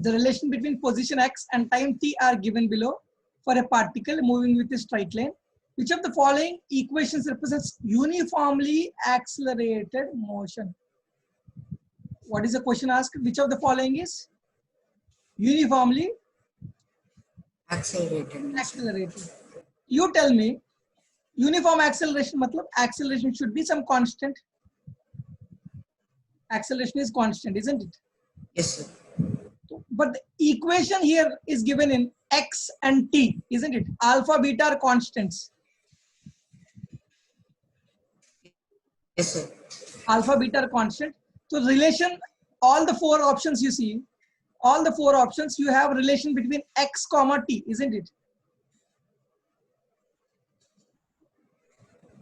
The relation between position x and time t are given below for a particle moving with a straight line. Which of the following equations represents uniformly accelerated motion? What is the question asked? Which of the following is uniformly accelerated? You tell me. Uniform acceleration matlab acceleration should be some constant. Acceleration is constant, isn't it? Yes, sir. But the equation here is given in x and t, isn't it? Alpha, beta are constants. Yes, sir. Alpha, beta are constant. So relation, all the four options you see, all the four options, you have relation between x comma t, isn't it?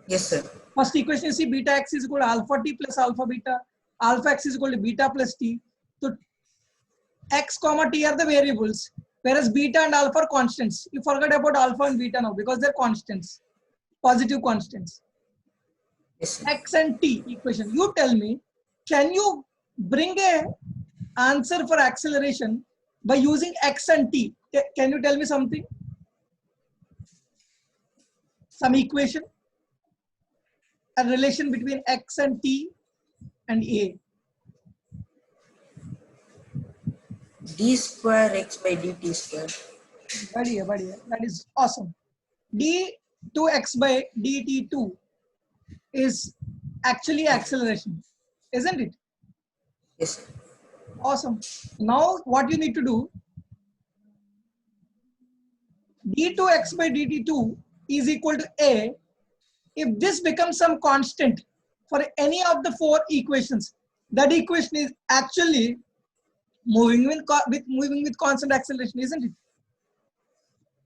Yes, sir. First equation you see beta x is equal to alpha t plus alpha beta. Alpha x is equal to beta plus t. So x comma t are the variables, whereas beta and alpha are constants. You forget about alpha and beta now because they're constants, positive constants. Yes, sir. X and t equation. You tell me, can you bring a answer for acceleration by using x and t? Can you tell me something? Some equation? A relation between x and t and a. D square x by dt square. Badhiya. That is awesome. d2x by dt2 is actually acceleration, isn't it? Yes, sir. Awesome. Now what you need to do, d2x by dt2 is equal to a. If this becomes some constant for any of the four equations, that equation is actually moving with constant acceleration, isn't it?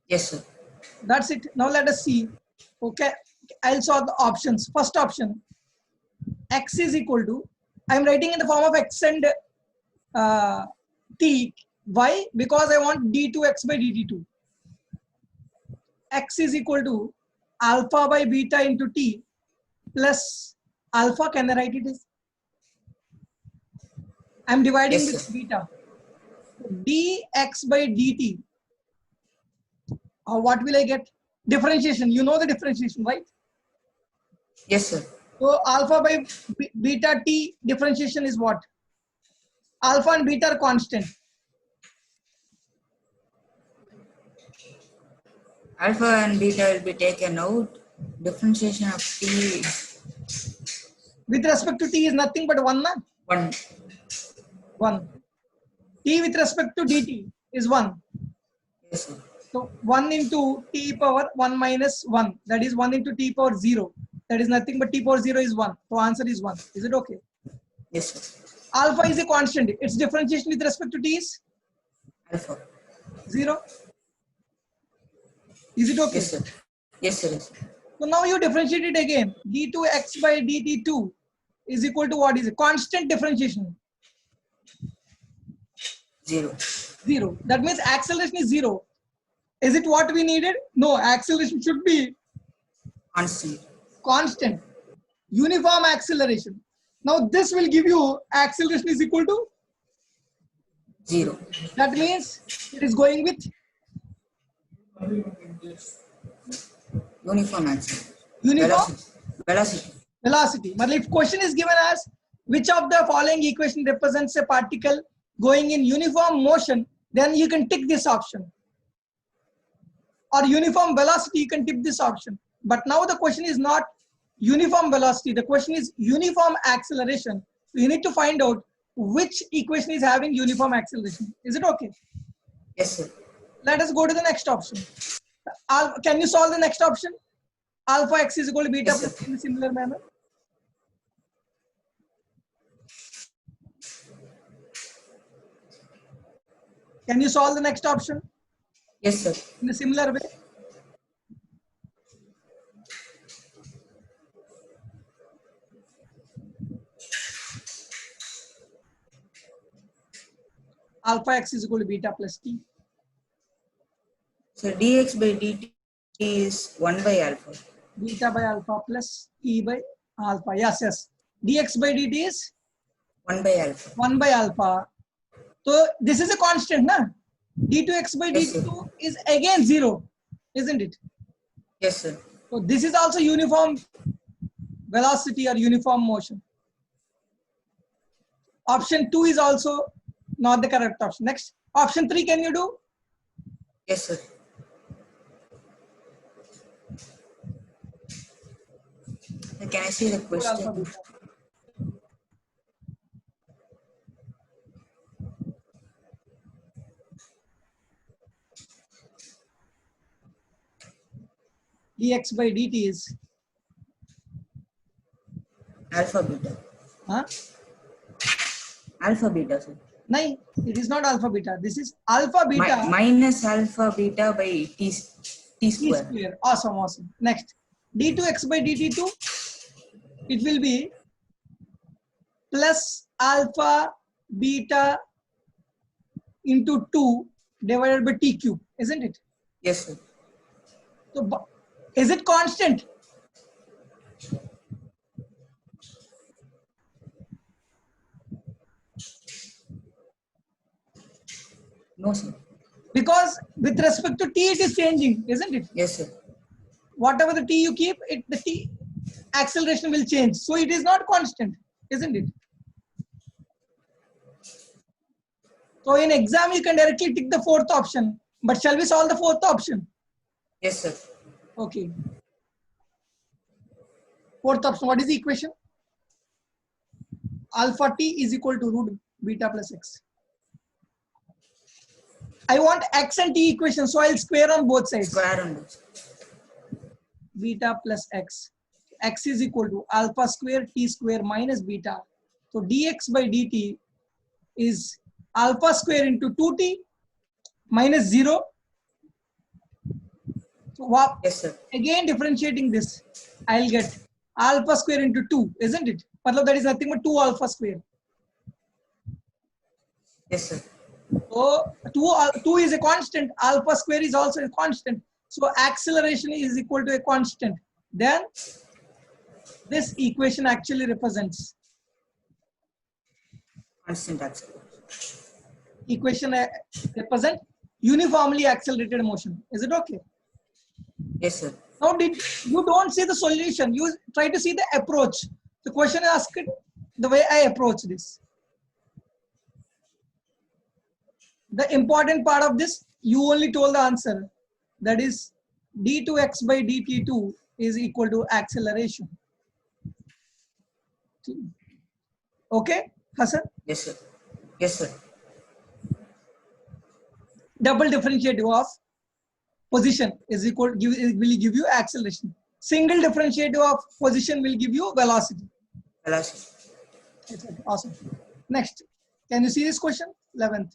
Yes, sir. That's it. Now let us see. Okay, I'll solve the options. First option, x is equal to, I'm writing in the form of x and t. Why? Because I want d2x by dt2. X is equal to alpha by beta into t plus alpha. Can I write it as? I'm dividing Yes, with sir. beta. Dx by dt. What will I get? Differentiation. You know the differentiation, right? Yes, sir. So alpha by beta t differentiation is what? Alpha and beta are constant. Alpha and beta will be taken out. Differentiation of t is With respect to t is nothing but 1, na? 1. 1. T with respect to dt is 1. Yes, sir. So 1 into t power 1 minus 1. That is 1 into t power 0. That is nothing but t power 0 is 1. So answer is 1. Is it okay? Yes, sir. Alpha is a constant. Its differentiation with respect to t is Alpha. 0. Is it okay? Yes, sir. Yes, sir. Yes, sir. So now you differentiate it again. d2x by dt2 is equal to what is it? Constant differentiation. 0. 0. That means acceleration is 0. Is it what we needed? No, acceleration should be Constant. constant. Uniform acceleration. Now this will give you acceleration is equal to 0. that means it is going with Uniform acceleration. uniform Velocity. velocity. But if question is given as which of the following equation represents a particle going in uniform motion, then you can tick this option. Or uniform velocity, you can tick this option. But now the question is not uniform velocity. The question is uniform acceleration. So you need to find out which equation is having uniform acceleration. Is it okay? Yes, sir. Let us go to the next option. Can you solve the next option? Alpha x is equal to beta Yes, sir. plus in a similar manner. Can you solve the next option Yes, sir. in a similar way? Alpha x is equal to beta plus t. So dx by dt is 1 by alpha. Beta by alpha plus e by alpha. Yes. Dx by dt is 1 by alpha. 1 by alpha. So this is a constant, na? d2x by Yes, sir. dt2 is again 0, isn't it? Yes, sir. So this is also uniform velocity or uniform motion. Option 2 is also not the correct option. Next, option 3, can you do? Yes, sir. Can I see the Alpha, question? beta. dx by dt is, Alpha beta. huh? Alpha beta, sir. No, it is not alpha beta. This is alpha beta Minus alpha beta by t t square. square. Awesome, awesome. Next, d2x by dt2, it will be plus alpha beta into 2 divided by t cube, isn't it? Yes, sir. So is it constant? No, sir. Because with respect to t, it is changing, isn't it? Yes, sir. Whatever the t you keep, the t acceleration will change. So it is not constant, isn't it? So in exam, you can directly tick the fourth option. But shall we solve the fourth option? Yes, sir. Okay. Fourth option, what is the equation? Alpha t is equal to root beta plus x. I want x and t equation, so I'll square on both sides. Square on both. Beta plus x. X is equal to alpha square t square minus beta. So dx by dt is alpha square into 2t minus 0. So what? Yes, sir. Again differentiating this, I'll get alpha square into 2, isn't it? Matlab that is nothing but 2 alpha square. Yes, sir. So 2 is a constant, alpha square is also a constant. So acceleration is equal to a constant. Then this equation actually represents Constant acceleration. equation represent uniformly accelerated motion. Is it okay? Yes, sir. Now you don't see the solution, you try to see the approach. The question is asked the way I approach this. The important part of this, you only told the answer, that is d2x by dt2 is equal to acceleration. Okay, Hassan? Yes, sir. Yes, sir. Double differentiative of position is equal will give you acceleration. Single differentiative of position will give you velocity. Velocity. Okay, awesome. Next, can you see this question? 11th.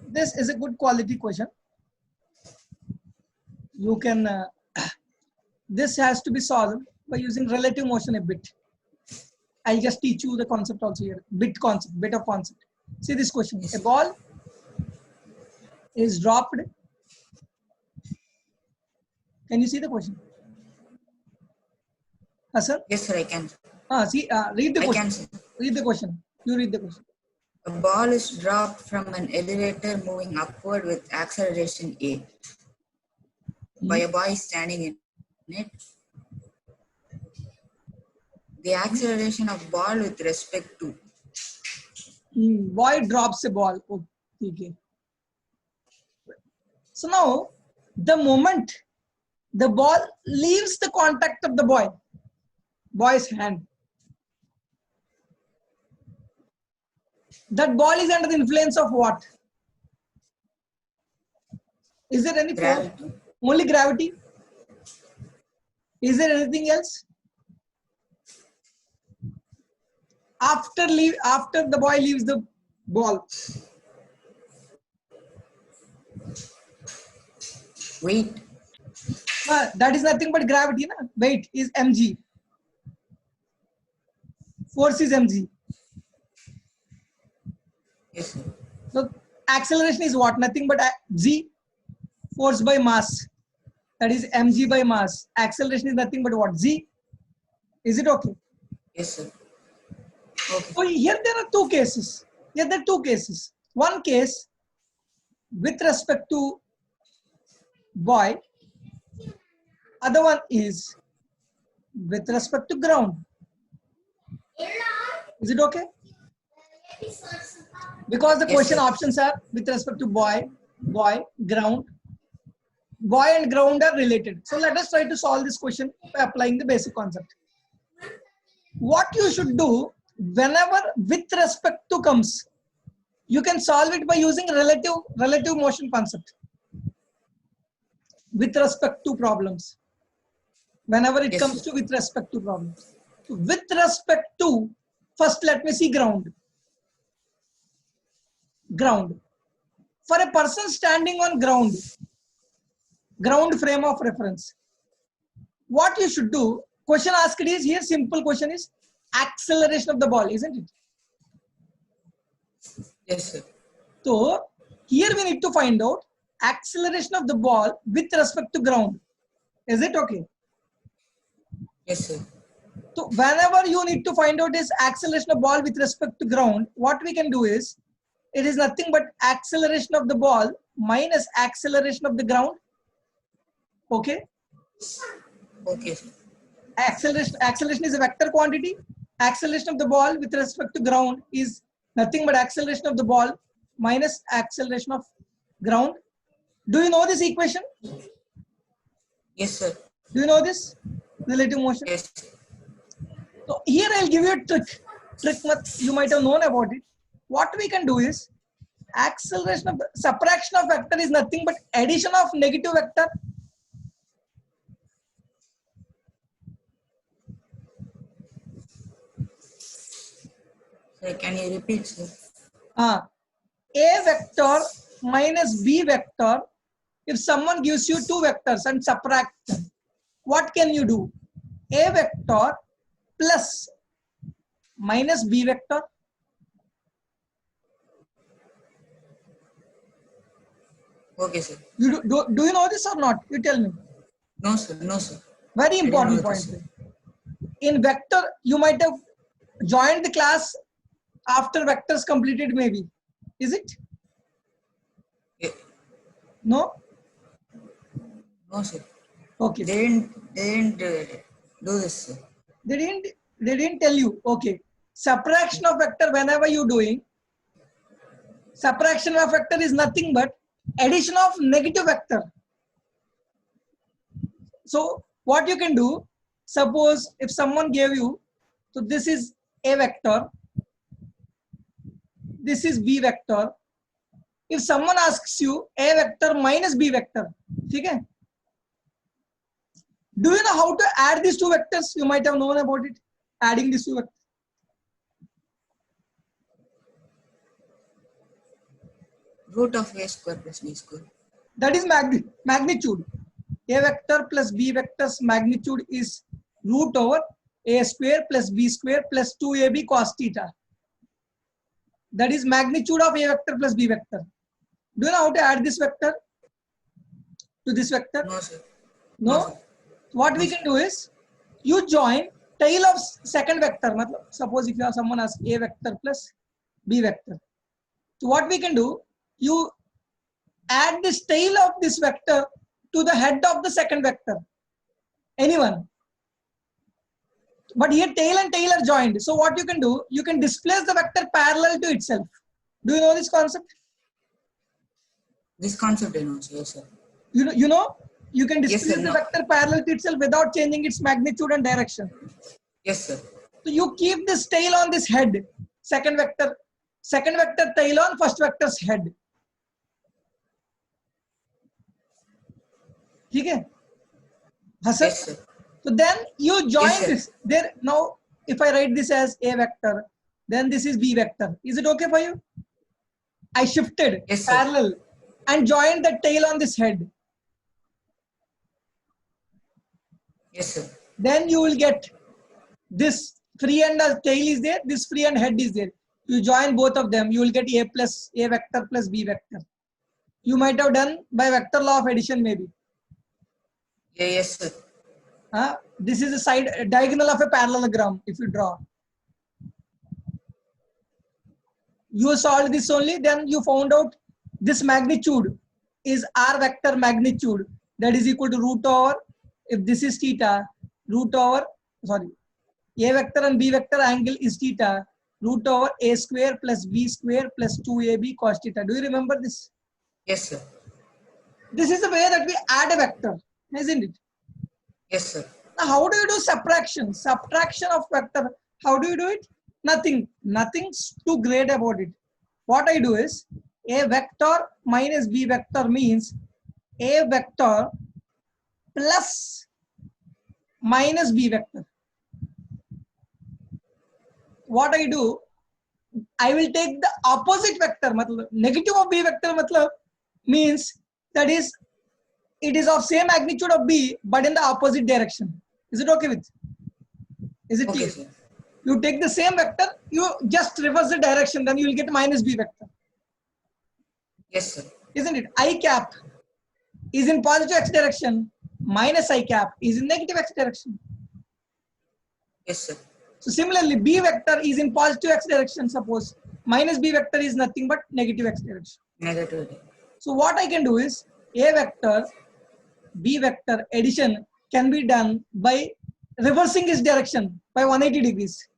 This is a good quality question. You can, this has to be solved by using relative motion a bit. I'll just teach you the concept also here, bit of concept. See this question, a ball is dropped. Can you see the question? Sir? Yes, sir, I can. Read the question. I can, sir. Read the question. You read the question. A ball is dropped from an elevator moving upward with acceleration A by a boy standing in it. The acceleration of ball with respect to. Boy drops a ball. Okay. So now, the moment the ball leaves the contact of the boy's hand, that ball is under the influence of what? Is there any force? Only gravity? Is there anything else? After the boy leaves the ball, Weight. that is nothing but gravity. Na? Weight is mg. Force is mg. Yes, sir. So acceleration is what? Nothing but g. Force by mass. That is mg by mass. Acceleration is nothing but what? Z. Is it okay? Yes, sir. Okay. So here there are two cases. Here there are two cases. One case with respect to boy, other one is with respect to ground. Is it okay? Because the Yes, question sir. options are with respect to boy, ground. Boy and ground are related. So let us try to solve this question by applying the basic concept. What you should do whenever with respect to comes, you can solve it by using relative motion concept with respect to problems. Whenever it Yes, comes sir. to with respect to problems. So with respect to, first let me see ground. Ground. For a person standing on ground frame of reference, what you should do, question asked is here, simple question is acceleration of the ball, isn't it? Yes, sir. So here we need to find out acceleration of the ball with respect to ground. Is it okay? Yes, sir. So whenever you need to find out is acceleration of ball with respect to ground, what we can do is, it is nothing but acceleration of the ball minus acceleration of the ground. Okay? Okay, sir. Acceleration is a vector quantity. Acceleration of the ball with respect to ground is nothing but acceleration of the ball minus acceleration of ground. Do you know this equation? Yes, sir. Do you know this? Relative motion. Yes, sir. So here I'll give you a trick. You might have known about it. What we can do is, acceleration of subtraction of vector is nothing but addition of negative vector. Sir, can you repeat, sir? A vector minus b vector. If someone gives you two vectors and subtract them, what can you do? A vector plus minus b vector. Okay, sir. Do you know this or not? You tell me. No, sir. No, sir. Very I didn't important know point. this, sir. In vector, you might have joined the class after vectors completed, maybe. Is it? Yeah. No? No, sir. Okay. They didn't do this, sir. They didn't tell you. Okay. Subtraction of vector, whenever you're doing, subtraction of vector is nothing but addition of negative vector. So what you can do, suppose if someone gave you, so this is a vector, this is b vector. If someone asks you a vector minus b vector, okay? Do you know how to add these two vectors? You might have known about it, adding these two vectors. Root of a square plus b square. That is magnitude. A vector plus b vector's magnitude is root over a square plus b square plus 2ab cos theta. That is magnitude of a vector plus b vector. Do you know how to add this vector to this vector? No, sir. No? No, sir. What we can do is, you join tail of second vector. Suppose if you have someone asks a vector plus b vector. So what we can do, you add this tail of this vector to the head of the second vector. Anyone. But here tail and tail are joined. So what you can do, you can displace the vector parallel to itself. Do you know this concept? This concept I know, sir. Yes, sir. You know, you can Yes, displace sir, the no. vector parallel to itself without changing its magnitude and direction. Yes, sir. So you keep this tail on this head, second vector tail on first vector's head. Okay? Hasan? Yes, sir. So then you join Yes, sir. this. There now, if I write this as a vector, then this is b vector. Is it okay for you? I shifted Yes, sir. parallel and joined the tail on this head. Yes, sir. Then you will get this free end tail is there, this free end head is there. You join both of them, you will get a vector plus b vector. You might have done by vector law of addition maybe. Yeah, yes, sir. This is a side diagonal of a parallelogram if you draw. You solved this only, then you found out this magnitude is r vector magnitude, that is equal to root over, if this is theta, root over, sorry, a vector and b vector angle is theta, root over a square plus b square plus 2ab cos theta. Do you remember this? Yes, sir. This is the way that we add a vector, isn't it? Yes, sir. Now, how do you do subtraction? Subtraction of vector. How do you do it? Nothing. Nothing's too great about it. What I do is a vector minus b vector means a vector plus minus b vector. What I do, I will take the opposite vector. Matlab, negative of b vector matlab means that is it is of same magnitude of b but in the opposite direction. Is it okay with? Is it clear? Sir. You take the same vector, you just reverse the direction, then you will get minus b vector. Yes, sir. Isn't it? I cap is in positive x direction, minus I cap is in negative x direction. Yes, sir. So similarly, b vector is in positive x direction, suppose minus b vector is nothing but negative x direction. Negative. So what I can do is a vector, b vector addition can be done by reversing its direction by 180 degrees.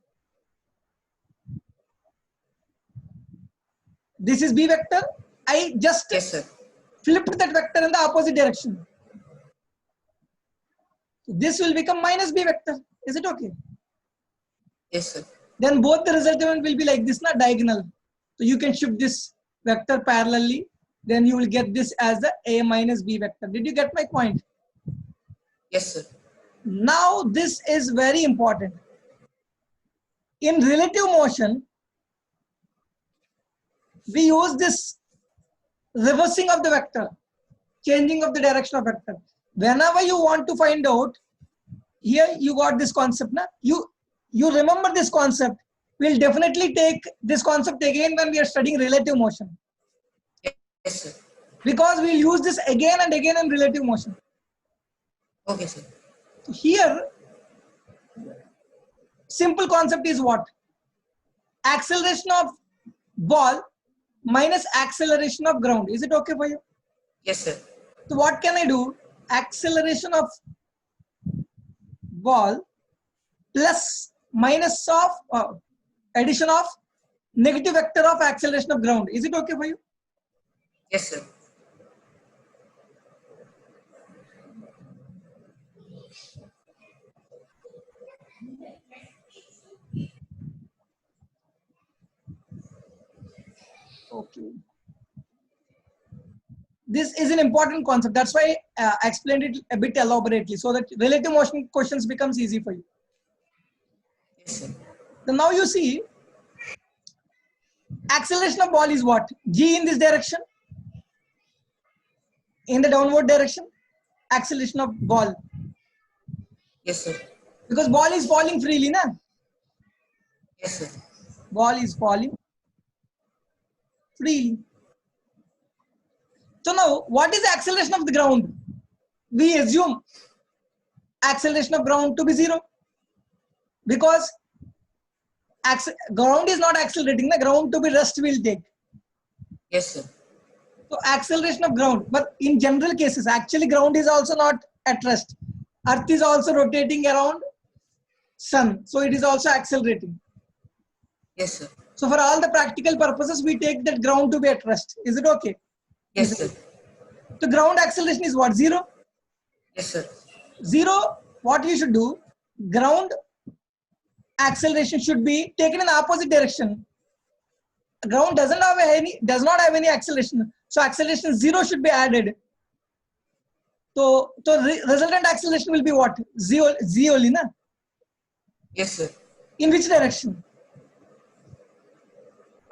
This is b vector. I just Yes, sir. flipped that vector in the opposite direction. This will become minus b vector. Is it okay? Yes, sir. Then both the resultant will be like this, not diagonal. So you can shift this vector parallelly. Then you will get this as the a minus b vector. Did you get my point? Yes, sir. Now this is very important. In relative motion, we use this reversing of the vector, changing of the direction of vector. Whenever you want to find out, here you got this concept. Na? You remember this concept. We'll definitely take this concept again when we are studying relative motion. Yes, sir. Because we'll use this again and again in relative motion. Okay, sir. So here, simple concept is what? Acceleration of ball minus acceleration of ground. Is it okay for you? Yes, sir. So what can I do? Acceleration of ball plus minus of addition of negative vector of acceleration of ground. Is it okay for you? Yes, sir. Okay. This is an important concept. That's why I explained it a bit elaborately so that relative motion questions becomes easy for you. Yes, sir. So now you see, acceleration of ball is what? G in this direction, in the downward direction, acceleration of ball. Yes, sir. Because ball is falling freely, na? Yes, sir. Ball is falling freely. So now, what is the acceleration of the ground? We assume acceleration of ground to be 0 because ground is not accelerating. The ground to be rest will take. Yes, sir. So acceleration of ground, but in general cases, actually ground is also not at rest. Earth is also rotating around sun, so it is also accelerating. Yes, sir. So for all the practical purposes, we take that ground to be at rest. Is it okay? Yes, sir. The ground acceleration is what? 0? Yes, sir. 0, what you should do, ground acceleration should be taken in the opposite direction. Ground does not have any acceleration. So acceleration 0 should be added. So resultant acceleration will be what? Z only, na? Yes, sir. In which direction?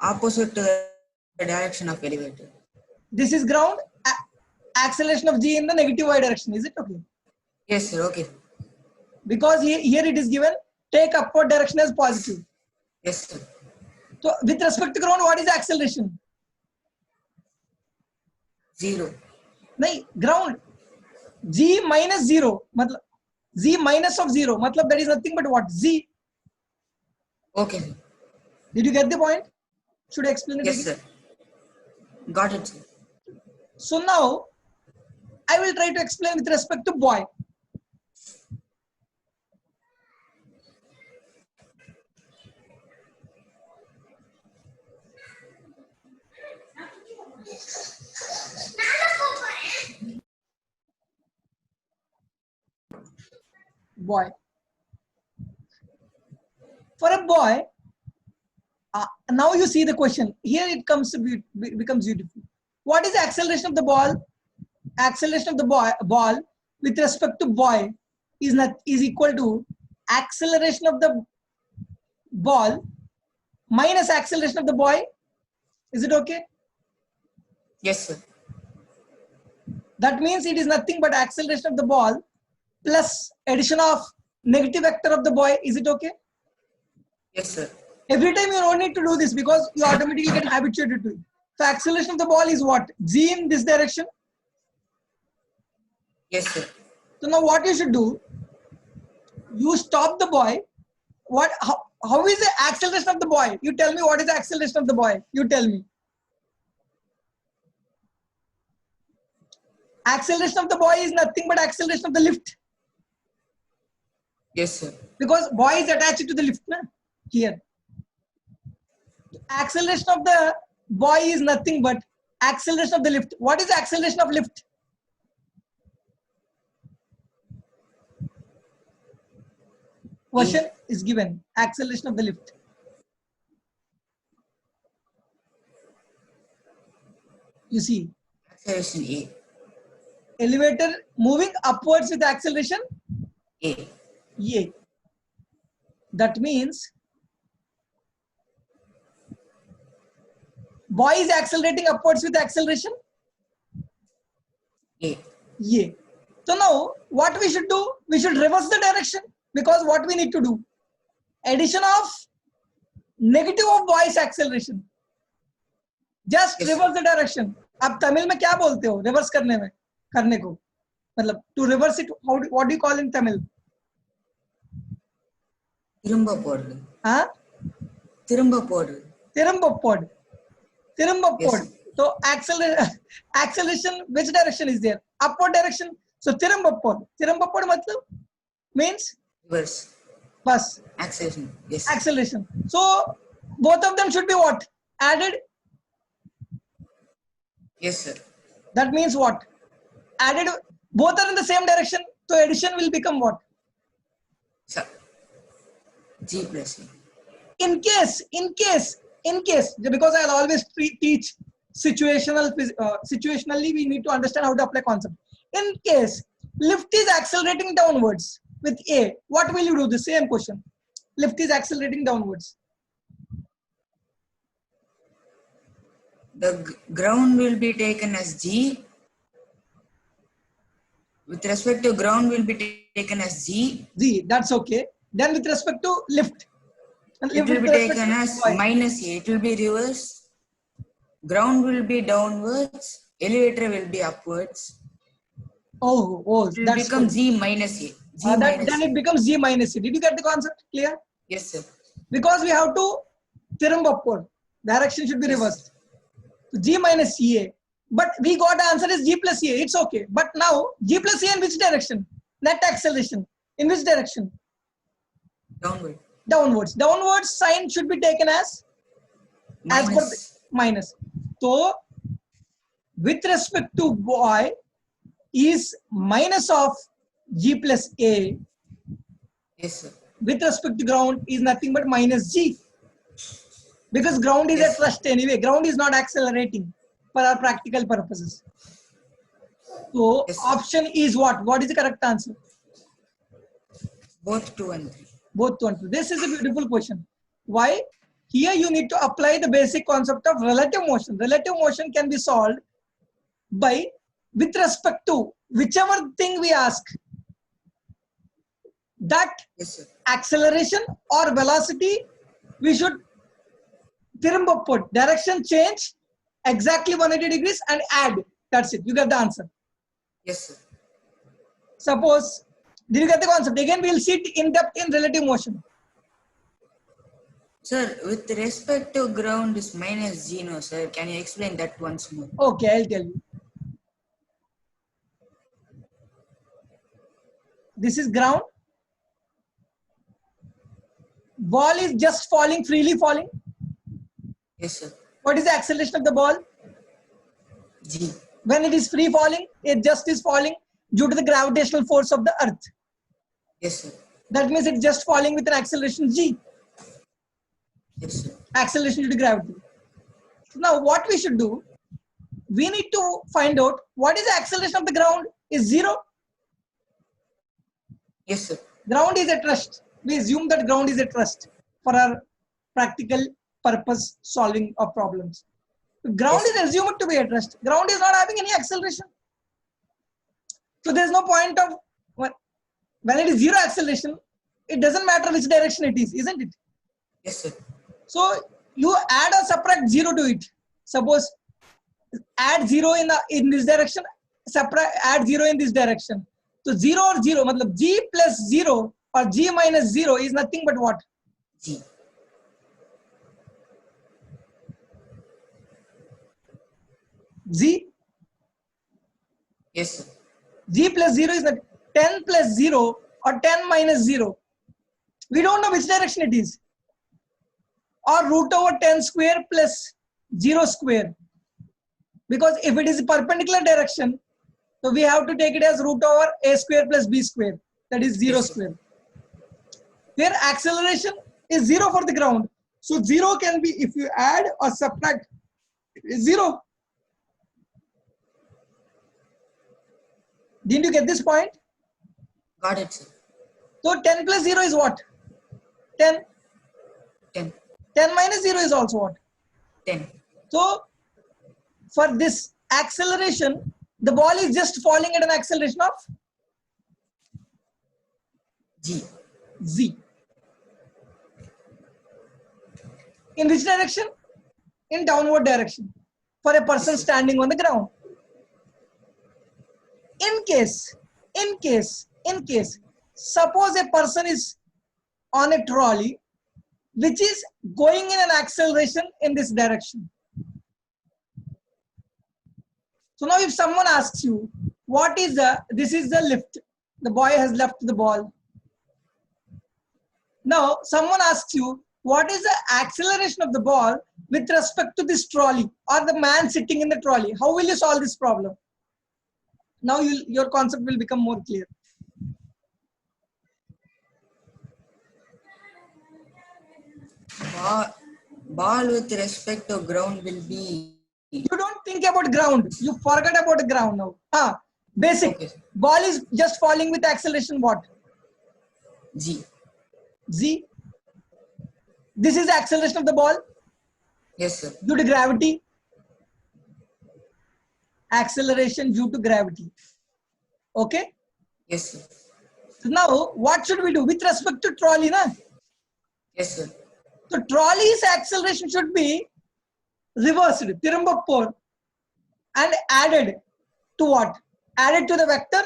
Opposite to the direction of elevator. This is ground. Acceleration of G in the negative y direction. Is it okay? Yes, sir. Okay. Because here it is given, take upward direction as positive. Yes, sir. So with respect to ground, what is the acceleration? 0. No, ground. G minus 0. Matlab, Z minus of 0. Matlab that is nothing but what? Z. Okay, sir. Did you get the point? Should I explain it Yes, again? sir. Got it, sir. So now I will try to explain with respect to boy. Boy. For a boy, now you see the question. Here it comes to becomes beautiful. What is the acceleration of the ball? Acceleration of the ball with respect to boy is equal to acceleration of the ball minus acceleration of the boy. Is it okay? Yes, sir. That means it is nothing but acceleration of the ball plus addition of negative vector of the boy. Is it okay? Yes, sir. Every time you don't need to do this because you automatically get habituated to it. So acceleration of the ball is what? G in this direction. Yes, sir. So now what you should do? You stop the boy. How is the acceleration of the boy? You tell me what is the acceleration of the boy. You tell me. Acceleration of the boy is nothing but acceleration of the lift. Yes, sir. Because boy is attached to the lift na? Here. Acceleration of the boy is nothing but acceleration of the lift. What is the acceleration of lift? Question is given. Acceleration of the lift. You see. Acceleration A. Elevator moving upwards with acceleration A. A. That means boy is accelerating upwards with acceleration A. A. So now what we should do? We should reverse the direction because what we need to do? Addition of negative of boy's acceleration. Just Yes, reverse the direction. आप तमिल में क्या बोलते हो? Reverse करने को मतलब to reverse it, what do you call in Tamil? திரும்ப போடுறது. Huh? திரும்ப போடுறது. Tirumbappod. Yes. So acceleration, which direction is there? Upward direction. So Tirumbappod. Tirumbappod matlab means Reverse. bus. Acceleration. Yes. Acceleration. So both of them should be what? Added. Yes, sir. That means what? Added. Both are in the same direction. So addition will become what? Sir. G plus A. In case, because I'll always teach situationally, we need to understand how to apply concept. In case lift is accelerating downwards with A, what will you do? The same question. Lift is accelerating downwards. The ground will be taken as G. With respect to ground will be taken as G. Z, that's okay. Then with respect to lift. It will be taken as minus A. It will be reverse. Ground will be downwards. Elevator will be upwards. Oh, It will that's become good. G minus A. G minus Then A. it becomes G minus A. Did you get the concept clear? Yes, sir. Because we have to Tirumbappod. Direction should be Yes. reversed. So G minus A. But we got the answer is G plus A. It's okay. But now G plus A in which direction? Net acceleration. In which direction? Downward. Downwards. Downwards sign should be taken as per the minus. So with respect to boy is minus of G plus A. Yes, sir. With respect to ground is nothing but minus G. Because ground is at rest anyway. Ground is not accelerating for our practical purposes. So Yes, option is what? What is the correct answer? Both 2 and 3. Both 2 and 2. This is a beautiful question. Why? Here you need to apply the basic concept of relative motion. Relative motion can be solved by with respect to whichever thing we ask. That Yes, sir. acceleration or velocity, we should Tirumbappod. Direction change exactly 180 degrees and add. That's it. You get the answer. Yes, sir. Suppose, did you get the concept? Again, we'll see it in depth in relative motion. Sir, with respect to ground is minus G, no, sir. Can you explain that once more? Okay, I'll tell you. This is ground. Ball is just falling, freely falling. Yes, sir. What is the acceleration of the ball? G. When it is free falling, it just is falling due to the gravitational force of the earth. Yes, sir. That means it's just falling with an acceleration G. Yes, sir. Acceleration due to gravity. So now what we should do, we need to find out what is the acceleration of the ground is 0. Yes, sir. Ground is at rest. We assume that ground is at rest for our practical purpose solving of problems. Ground Yes. is assumed to be at rest. Ground is not having any acceleration. So there's no point of, when it is 0 acceleration, it doesn't matter which direction it is, isn't it? Yes, sir. So you add or subtract 0 to it. Suppose add 0 in this direction, subtract add 0 in this direction. So 0 or 0, matlab G plus 0 or G minus 0 is nothing but what? G. Z. Yes, sir. G plus 0 is not 10 plus 0 or 10 minus 0. We don't know which direction it is. Or root over 10 square plus 0 square. Because if it is a perpendicular direction, so we have to take it as root over a square plus b square. That is 0 Yes, sir. square. Where acceleration is 0 for the ground. So 0 can be, if you add or subtract, is 0. Didn't you get this point? Got it, sir. So 10 plus 0 is what? 10. 10. 10 minus 0 is also what? 10. So for this acceleration, the ball is just falling at an acceleration of G. Z. In which direction? In downward direction for a person standing on the ground. In case, suppose a person is on a trolley which is going in an acceleration in this direction. So now if someone asks you, what is this is the lift. The boy has left the ball. Now someone asks you, what is the acceleration of the ball with respect to this trolley or the man sitting in the trolley? How will you solve this problem? Now your concept will become more clear. Ball with respect to ground will be. You don't think about ground. You forget about the ground now. Basic. Okay. Ball is just falling with acceleration what? G. Z. This is the acceleration of the ball Yes, sir. due to gravity. Acceleration due to gravity. Okay. Yes, sir. So now what should we do with respect to trolley? Na? Yes, sir. So trolley's acceleration should be reversed, Tirumbapur, and added to what? Added to the vector,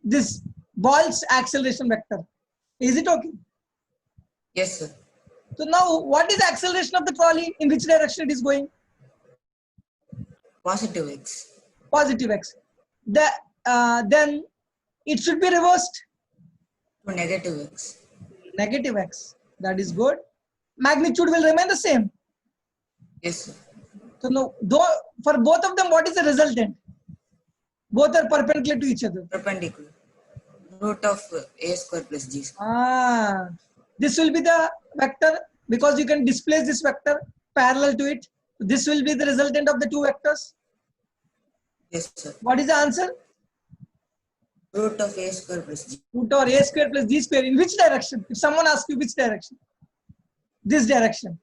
this ball's acceleration vector. Is it okay? Yes, sir. So now what is the acceleration of the trolley? In which direction it is going? Positive X. Positive x. Then it should be reversed. To negative X. Negative x. That is good. Magnitude will remain the same. Yes, sir. So now, for both of them, what is the resultant? Both are perpendicular to each other. Perpendicular. Root of a square plus g square. This will be the vector because you can displace this vector parallel to it. This will be the resultant of the two vectors. Yes, sir. What is the answer? Root of a square plus g. Root over a square plus g square. In which direction? If someone asks you which direction? This direction.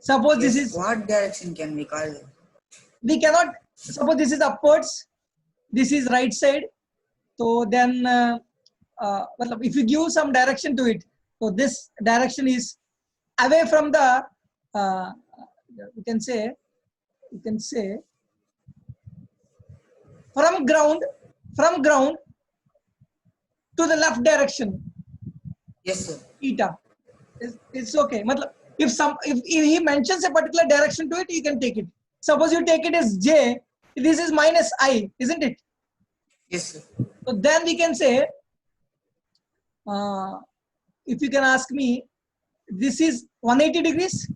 Suppose Yes. this is, What direction can we call it? we cannot, suppose this is upwards, this is right side. So then, if you give some direction to it, so this direction is away from the, you can say, from ground to the left direction. Yes, sir. Theta. It's okay. Matlab, if he mentions a particular direction to it, you can take it. Suppose you take it as J, this is minus I, isn't it? Yes, sir. So then we can say, if you can ask me, this is 180 degrees.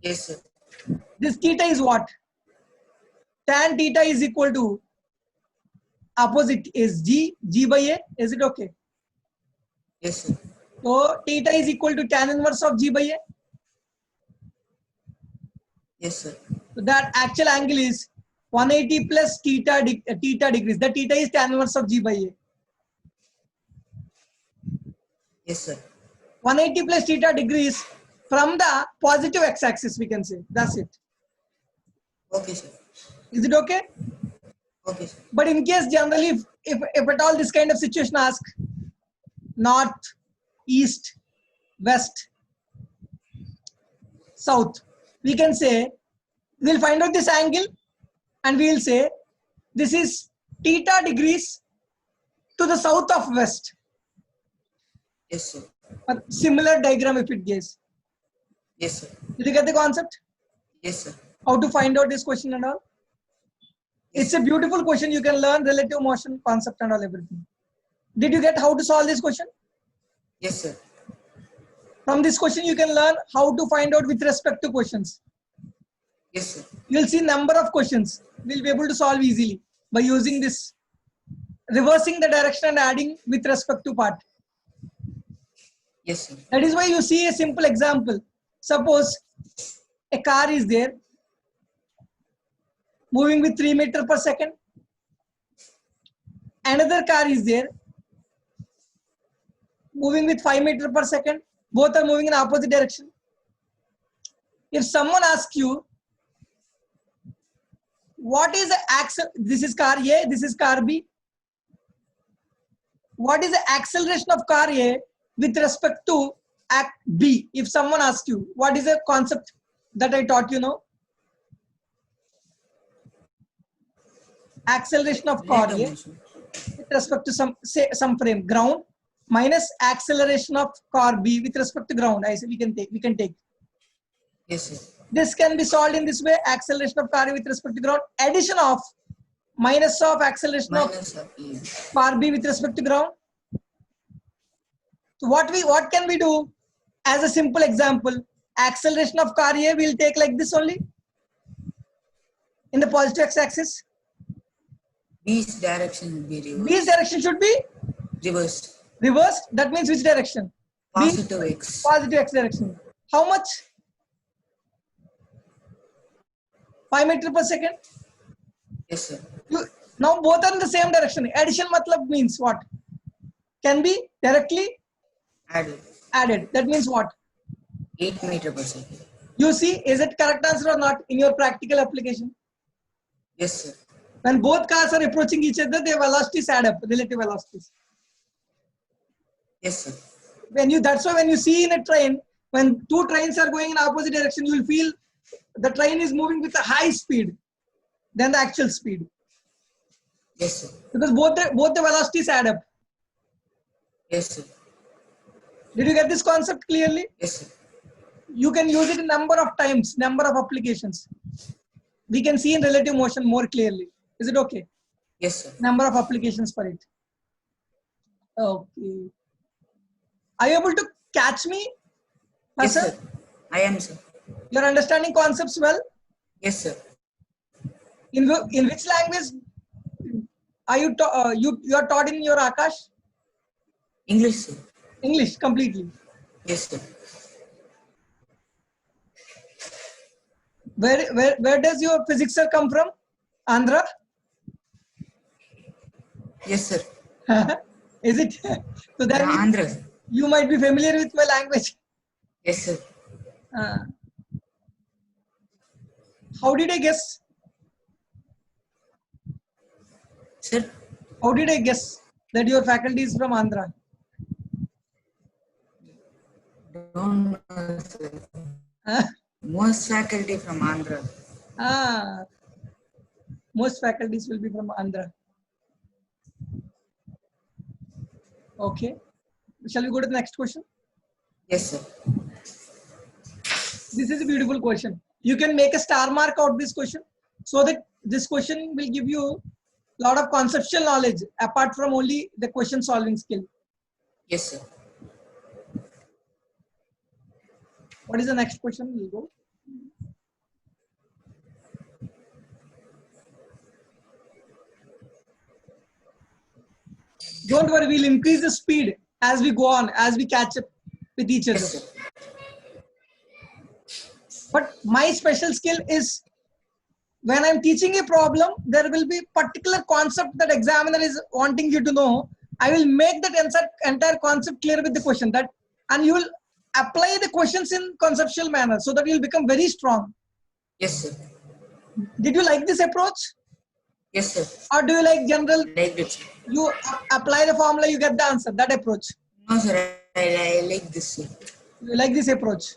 Yes, sir. This theta is what? Tan theta is equal to opposite is G by A. Is it okay? Yes, sir. So theta is equal to tan inverse of G by A. Yes, sir. So that actual angle is 180 plus theta degrees. The theta is tan inverse of G by A. Yes, sir. 180 plus theta degrees from the positive x-axis, we can say. That's it. Okay, sir. Is it okay? Okay, sir. But in case generally, if at all this kind of situation ask north, east, west, south, we can say, we'll find out this angle and we'll say this is theta degrees to the south of west. Yes, sir. A similar diagram if it gives. Yes, sir. Did you get the concept? Yes, sir. How to find out this question and all? Yes, It's a beautiful question. You can learn relative motion concept and all everything. Did you get how to solve this question? yes, sir. From this question, you can learn how to find out with respect to questions. Yes, sir. You'll see number of questions. We'll be able to solve easily by using this, reversing the direction and adding with respect to part. Yes, sir. That is why you see a simple example. Suppose a car is there moving with 3 meters per second. Another car is there moving with 5 meters per second. Both are moving in opposite direction. If someone asks you, what is the axle? This is car A, this is car B. What is the acceleration of car A with respect to act B? If someone asks you, what is the concept that I taught you now? Acceleration of car A with respect to some frame, ground, minus acceleration of car B with respect to ground. I say we can take. Yes, sir. This can be solved in this way: acceleration of car A with respect to ground, addition of minus of acceleration Minus of E. of car B with respect to ground. So what can we do? As a simple example, acceleration of car A we'll take like this only in the positive x-axis. B's direction will be reversed. B's direction should be Reversed. reversed. That means which direction? Positive X. Positive x direction. How much? 5 meters per second. Yes, sir. Now both are in the same direction. Addition matlab means what? Can be directly added. That means what? 8 meters per second. You see, is it correct answer or not in your practical application? Yes, sir. When both cars are approaching each other, their velocities add up, relative velocities. Yes, sir. That's why when you see in a train, when two trains are going in opposite direction, you will feel the train is moving with a high speed than the actual speed. Yes, sir. Because both the velocities add up. Yes, sir. Did you get this concept clearly? Yes, sir. You can use it in number of times, number of applications. We can see in relative motion more clearly. Is it okay? Yes, sir. Number of applications for it. Okay. Are you able to catch me? Yes, Hasan? sir. I am, sir. You're understanding concepts well? Yes, sir. In which language are you you are taught in your Akash? English, sir. English completely. Yes, sir. Where does your physics sir come from? Andhra? Yes, sir. Is it? So that means Andhra, sir. you might be familiar with my language. Yes, sir. How did I guess? Sir, How did I guess that your faculty is from Andhra? don't know, sir. Huh? Most faculty from Andhra. Most faculties will be from Andhra. Okay. Shall we go to the next question? Yes, sir. This is a beautiful question. You can make a star mark out this question so that this question will give you a lot of conceptual knowledge apart from only the question solving skill. Yes, sir. What is the next question? We'll go. Don't worry, we'll increase the speed as we go on, as we catch up with each other. Yes, sir. But my special skill is when I'm teaching a problem, there will be particular concept that examiner is wanting you to know. I will make that entire concept clear with the question that, and you will apply the questions in conceptual manner so that you'll become very strong. Yes, sir. Did you like this approach? Yes, sir. Or do you like general, Like it. you apply the formula, you get the answer, that approach? No, sir. I like this, sir. You like this approach?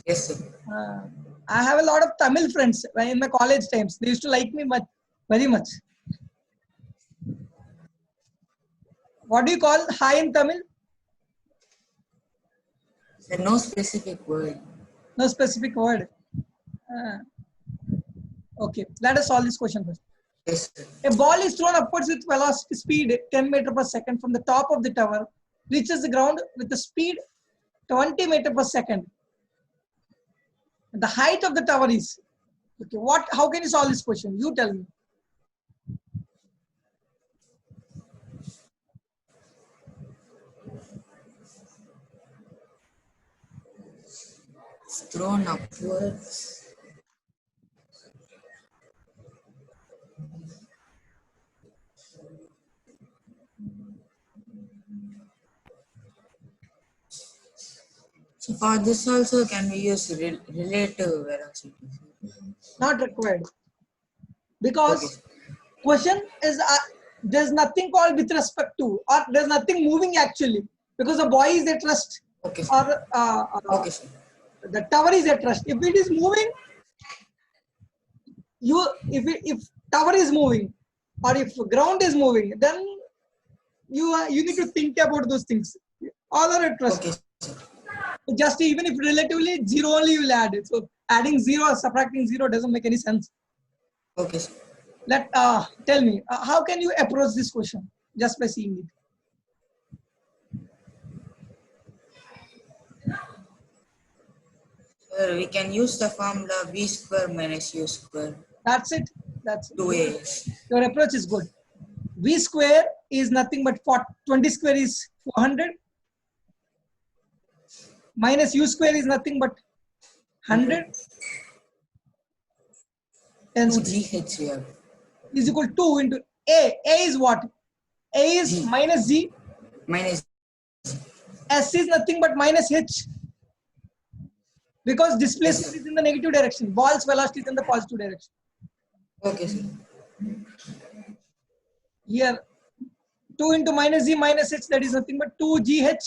Yes, sir. I have a lot of Tamil friends in my college times. They used to like me very much. What do you call hi in Tamil? Sir, no specific word. No specific word. Okay, let us solve this question first. Yes, sir. A ball is thrown upwards with velocity speed 10 meters per second from the top of the tower, reaches the ground with the speed 20 meters per second. The height of the tower is, okay, how can you solve this question? You tell me. It's thrown upwards. So for this also can we use relative velocity? Not required. Because Okay. question is, there's nothing called with respect to, or there's nothing moving actually, because the boy is at rest, Okay, sir. or Okay, sir. the tower is at rest. If it is moving, if tower is moving, or if ground is moving, then you need to think about those things. All are at rest. Okay, sir. Just even if relatively zero only you will add it. So adding zero or subtracting zero doesn't make any sense. Okay, sir. Tell me, how can you approach this question just by seeing it? Sir, we can use the formula v square minus u square. That's it. That's it. 2a. Your approach is good. V square is nothing but 20 square is 400. Minus u square is nothing but 100. 10 square 2gh we have. is equal to 2 into A. A is what? A is G. minus G. Minus S is nothing but minus H. Because displacement Yes, is in the negative direction. Ball's velocity is in the positive direction. okay, sir. Here, 2 into minus G minus H, that is nothing but 2GH.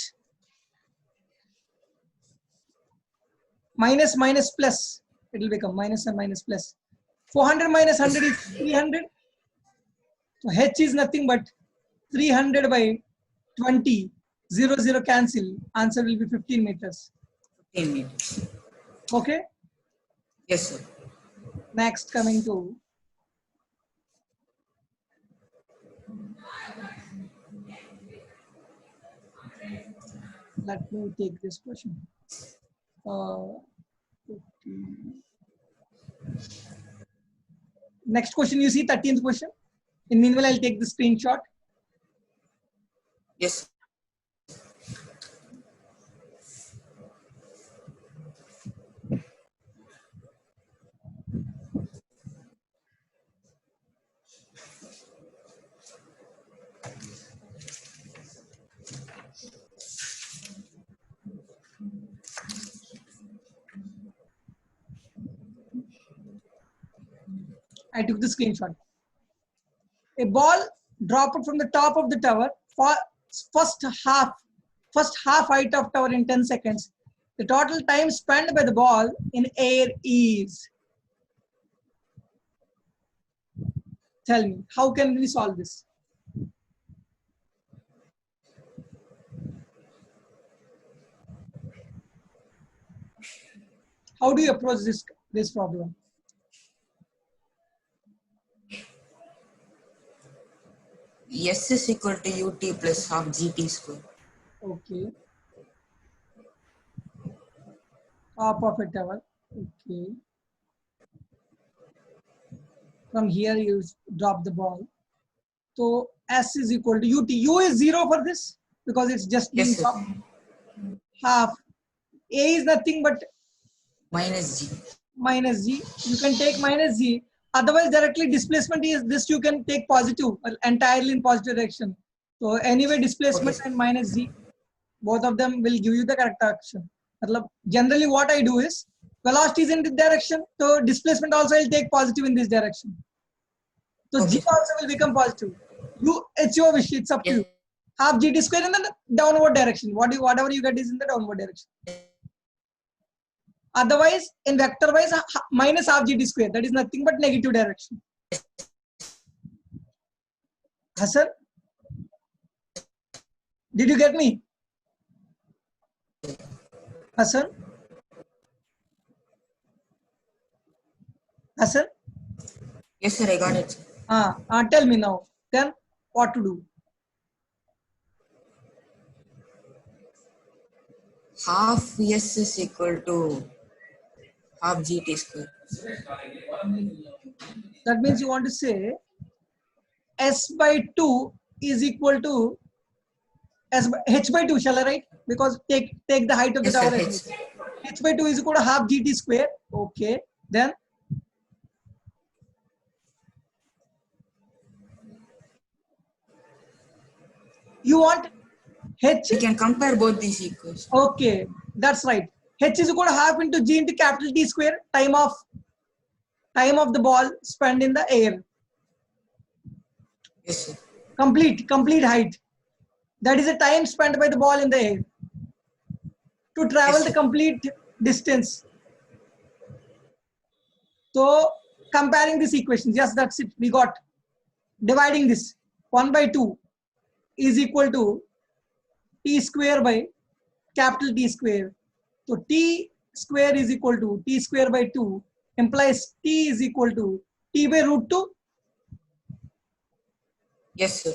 Minus minus plus. It will become minus and minus plus. 400 minus 100 is 300. So H is nothing but 300 by 20. 0, 0 cancel. Answer will be 15 meters. 15 meters. Okay. Yes, sir. Next, coming to let me take this question. 15. Next question, you see 13th question. In meanwhile, I'll take the screenshot. Yes. I took the screenshot. A ball dropped from the top of the tower for first half height of tower in 10 seconds. The total time spent by the ball in air is. Tell me, how can we solve this? How do you approach this problem? S is equal to ut plus half gt square. Okay. Half of a tower. Okay. From here you drop the ball. So S is equal to ut. U is 0 for this because it's just being Yes, sir. dropped. Half. A is nothing but Minus g. minus g. You can take minus g. Otherwise, directly displacement is this. You can take positive, entirely in positive direction. So anyway, displacement Okay. and minus g, both of them will give you the correct action. Generally, what I do is velocity is in this direction, so displacement also will take positive in this direction. So Okay. g also will become positive. It's your wish. It's up to Yes. you. Half gt square in the downward direction. Whatever you get is in the downward direction. Otherwise, in vector wise, minus half gt square. That is nothing but negative direction. Hassan, did you get me? Hassan? Hassan? Yes, sir. I got it. Tell me now. Then what to do? Half s is equal to half gt square. That means you want to say s by 2 is equal to h by 2. Shall I write? Because take the height of the Yes, sir. tower as H. h by 2 is equal to half gt square. Okay. Then you want h. We can compare both these equations. Okay, that's right. H is equal to half into g into capital T square, time of the ball spent in the air. Yes, sir. Complete height. That is the time spent by the ball in the air to travel Yes, the sir. complete distance. So comparing these equations, yes, that's it. We got dividing this 1 by 2 is equal to t square by capital T square. So t square is equal to t square by 2 implies t is equal to t by root 2. Yes, sir.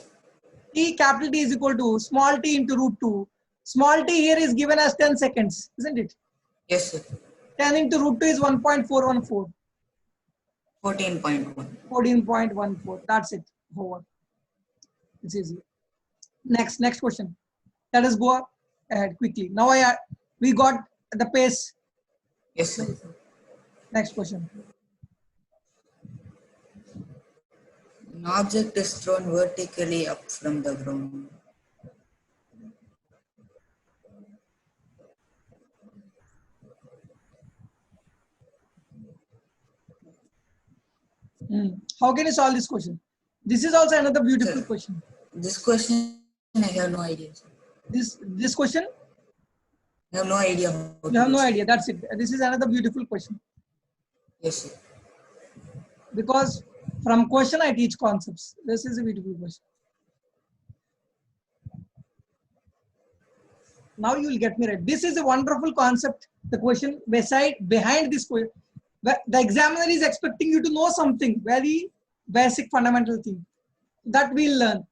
T capital T is equal to small t into root 2. Small t here is given as 10 seconds, isn't it? Yes, sir. 10 into root 2 is 1.414. 14.1. 14.14. That's it. Over. It's easy. Next question. Let us go ahead quickly. Now we got the pace. Yes, sir. Next question. An object is thrown vertically up from the ground. How can you solve this question? This is also another beautiful Sir, question. this question I have no idea, sir. This question, I have no idea how to you have do, no sir. idea. That's it. This is another beautiful question. Yes, sir. Because from question I teach concepts. This is a beautiful question. Now you will get me right. This is a wonderful concept. The question behind this question, the examiner is expecting you to know something very basic fundamental thing that we'll learn.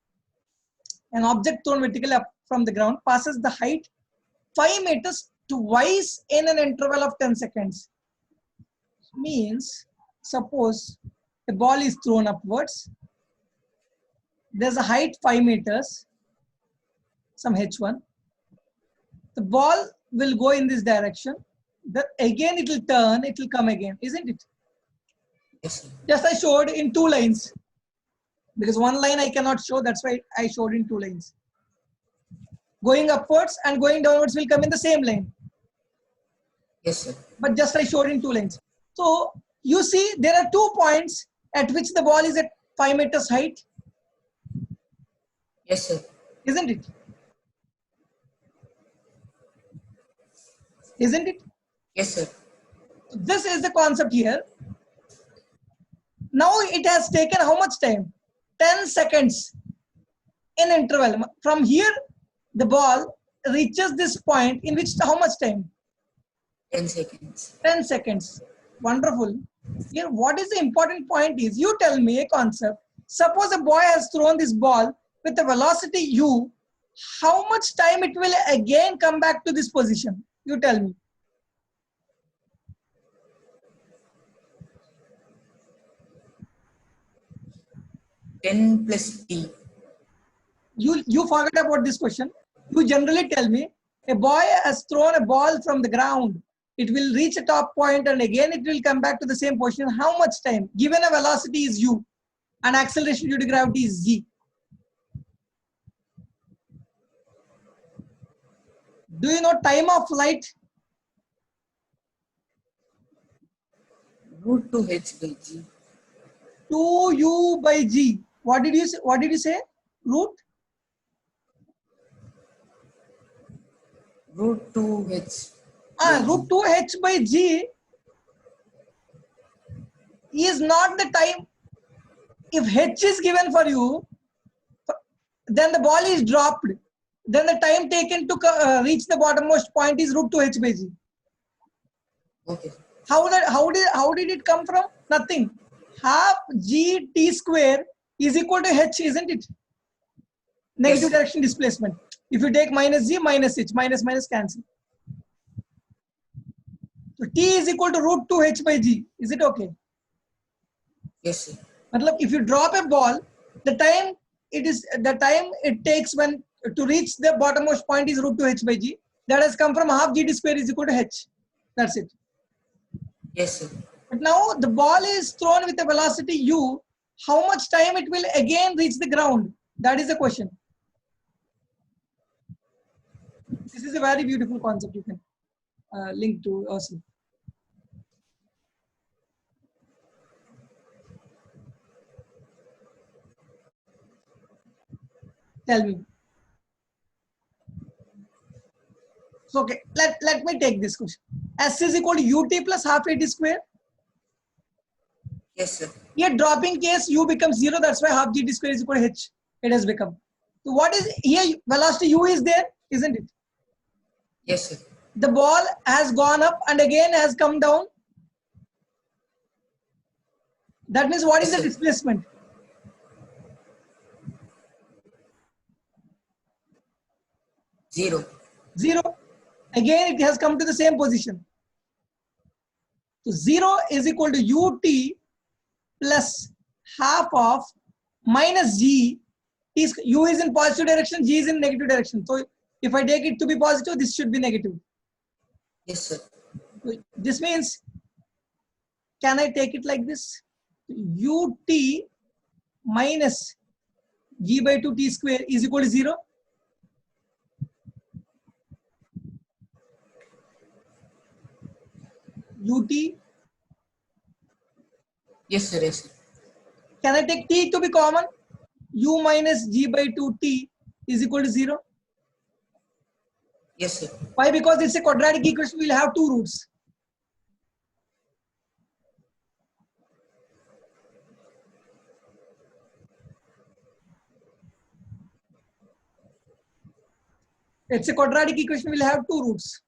An object thrown vertically up from the ground passes the height 5 meters twice in an interval of 10 seconds. Means, suppose a ball is thrown upwards. There's a height 5 meters, some h1. The ball will go in this direction. Again it will turn, it will come again, isn't it? Yes, sir. Just I showed in 2 lines. Because 1 line I cannot show, that's why I showed in 2 lines. Going upwards and going downwards will come in the same line. Yes, sir. But just I showed in 2 lines. So you see there are 2 points at which the ball is at 5 meters height, Yes, sir. isn't it? Isn't it? Yes, sir. This is the concept here. Now it has taken how much time? 10 seconds in interval. From here, the ball reaches this point in which how much time? 10 seconds. 10 seconds. Wonderful. Here, what is the important point is, you tell me a concept. Suppose a boy has thrown this ball with a velocity u, how much time it will again come back to this position? You tell me. 10 plus t. You forget about this question. You generally tell me a boy has thrown a ball from the ground. It will reach a top point and again it will come back to the same position. How much time? Given a velocity is u and acceleration due to gravity is z. Do you know time of flight? Root 2 h by g. 2u by g. What did you say? What did you say? Root? Root 2 h. Root 2h by g is not the time. If h is given for you, then the ball is dropped. Then the time taken to reach the bottommost point is root 2h by g. Okay. How did it come from? Nothing. Half g t square is equal to h, isn't it? Negative direction displacement. If you take minus g, minus h, minus minus cancel. So t is equal to root 2h by g. Is it okay? Yes, sir. Matlab, if you drop a ball, the time it takes when to reach the bottommost point is root 2h by g. That has come from half g t square is equal to h. That's it. Yes, sir. But now the ball is thrown with a velocity u. How much time it will again reach the ground? That is the question. This is a very beautiful concept you can link to yourself. Tell me. So okay, let me take this question. S is equal to ut plus half at square. Yes, sir. Here dropping case u becomes 0. That's why half gt square is equal to h. It has become. So what is here? Velocity u is there, isn't it? Yes, sir. The ball has gone up and again has come down. That means what is the displacement? Zero. 0. Again it has come to the same position. So 0 is equal to ut plus half of minus g. U is in positive direction, g is in negative direction. So if I take it to be positive, this should be negative. Yes, sir. So this means, can I take it like this? Ut minus g by 2 t square is equal to 0. Ut. Yes, sir. Yes, sir. Can I take t to be common? U minus g by 2t is equal to 0. Yes, sir. Why? Because it's a quadratic equation. We'll have two roots. It's a quadratic equation. We'll have two roots.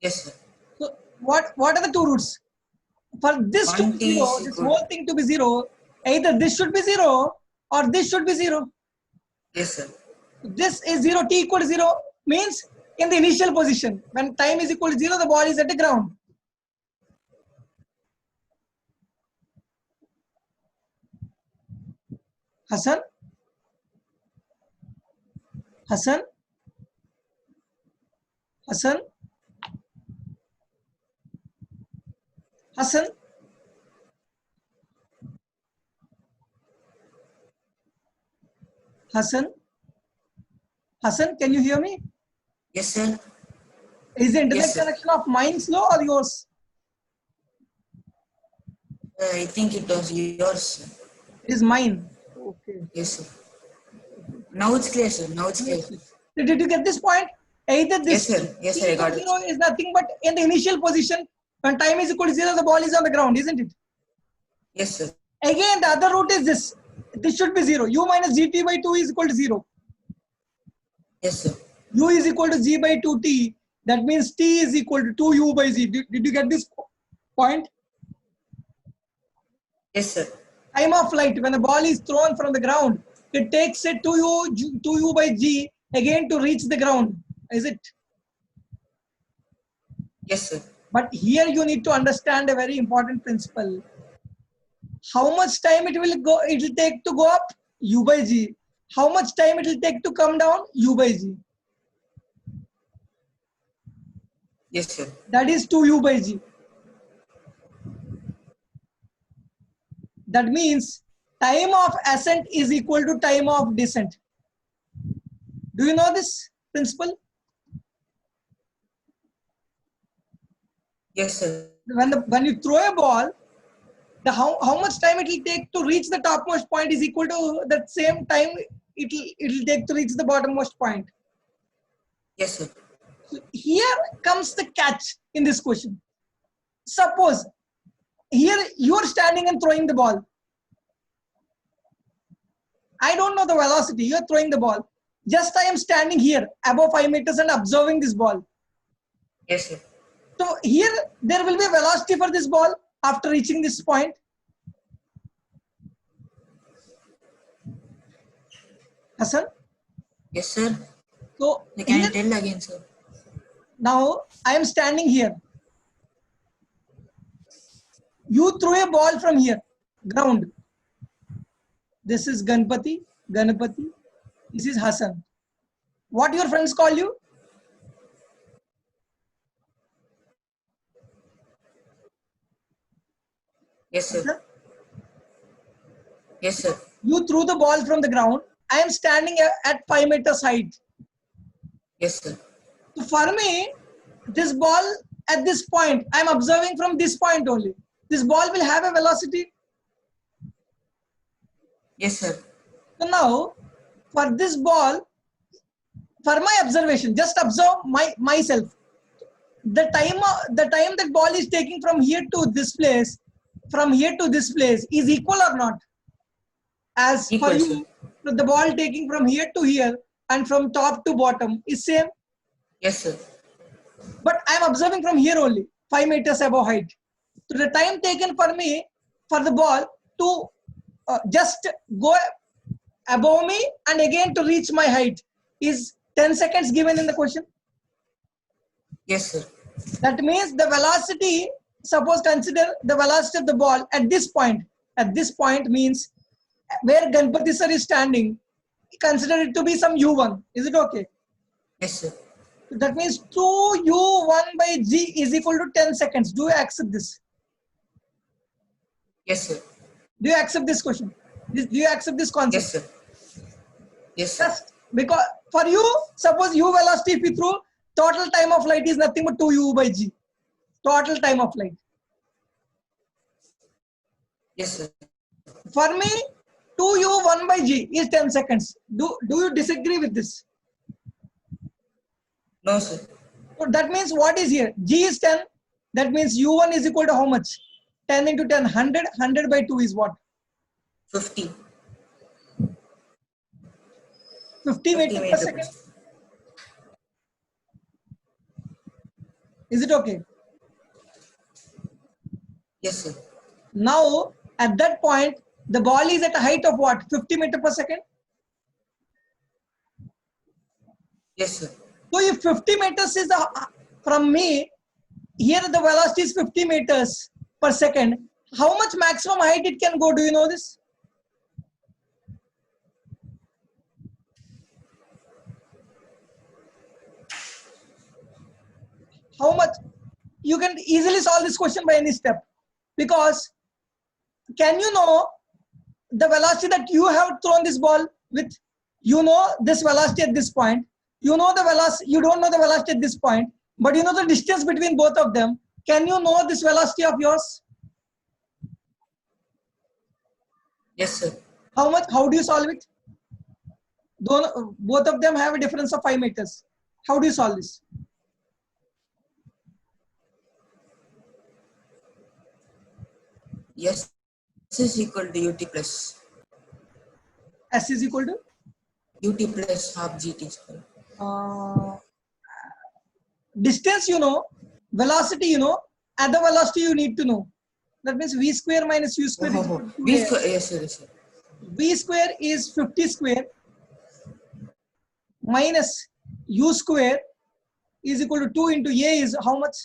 Yes, sir. So what are the two roots? For this to be 0, this whole thing to be 0, either this should be 0 or this should be 0. Yes, sir. This is 0, t equal to 0 means in the initial position. When time is equal to 0, the ball is at the ground. Hassan? Hassan? Hassan? Hassan? Hassan? Hassan, can you hear me? Yes, sir. Is the internet Yes, sir. connection of mine slow or yours? I think it was yours. It is mine. Okay. Yes, sir. Now it's clear, sir. Now it's clear. Did you get this point? Either this Yes, sir. Yes, sir. I got it. 0 is nothing but in the initial position, when time is equal to 0, the ball is on the ground, isn't it? Yes, sir. Again, the other root is this. This should be 0. U minus gt by 2 is equal to 0. Yes, sir. U is equal to g by 2t. That means T is equal to 2u by z. Did you get this point? Yes, sir. Time of flight, when a ball is thrown from the ground, it takes a 2u by g again to reach the ground. Is it? Yes, sir. But here you need to understand a very important principle. How much time it will take to go up? U by g. How much time it will take to come down? U by g. Yes, sir. That is 2u by g. That means time of ascent is equal to time of descent. Do you know this principle? Yes, sir. When you throw a ball, how much time it will take to reach the topmost point is equal to that same time it'll take to reach the bottommost point. Yes, sir. So here comes the catch in this question. Suppose here you are standing and throwing the ball. I don't know the velocity. You are throwing the ball. Just I am standing here above 5 meters and observing this ball. Yes, sir. So here there will be a velocity for this ball after reaching this point. Hassan? Yes, sir. So Can you here, tell again, sir? now I am standing here. You throw a ball from here, ground. This is Ganpati. This is Hassan. What your friends call you? Yes, sir. Hassan? Yes, sir. You threw the ball from the ground. I am standing at 5 meters height. Yes, sir. So for me, this ball at this point, I am observing from this point only. This ball will have a velocity. Yes, sir. So now, for this ball, for my observation, just observe myself. The time that ball is taking from here to this place, is equal or not? As for Equal, sir. you, the ball taking from here to here and from top to bottom is same. Yes, sir. But I am observing from here only, 5 meters above height. So the time taken for me, for the ball to just go above me and again to reach my height is 10 seconds given in the question. Yes, sir. That means the velocity, suppose consider the velocity of the ball at this point. At this point means where Ganpati sir is standing, consider it to be some u1. Is it okay? Yes, sir. That means 2u1 by g is equal to 10 seconds. Do you accept this? Yes, sir. Do you accept this question? Do you accept this concept? Yes, sir. Yes, sir. Just because for you, suppose u velocity if you throw, total time of flight is nothing but 2u by g. Total time of flight. Yes, sir. For me, 2u1 by g is 10 seconds. Do you disagree with this? No, sir. So that means what is here? G is 10. That means u1 is equal to how much? 10 into 10, 100. 100 by 2 is what? 50. 50 meters per second. Is it okay? Yes, sir. Now, at that point, the ball is at a height of what? 50 meters per second? Yes, sir. So if 50 meters is from me, here the velocity is 50 meters per second. How much maximum height it can go? Do you know this? How much? You can easily solve this question by any step. Because can you know the velocity that you have thrown this ball with? You know this velocity at this point. You know the velocity, you don't know the velocity at this point, but you know the distance between both of them. Can you know this velocity of yours? Yes, sir. How much? How do you solve it? Both of them have a difference of 5 meters. How do you solve this? Yes, S is equal to UT plus. S is equal to? UT plus half GT square. distance you know, velocity you know, other velocity you need to know. That means v square minus u square is equal to 2a. V square, yes, sir, yes, sir. V square is 50 square minus u square is equal to 2 into a is how much?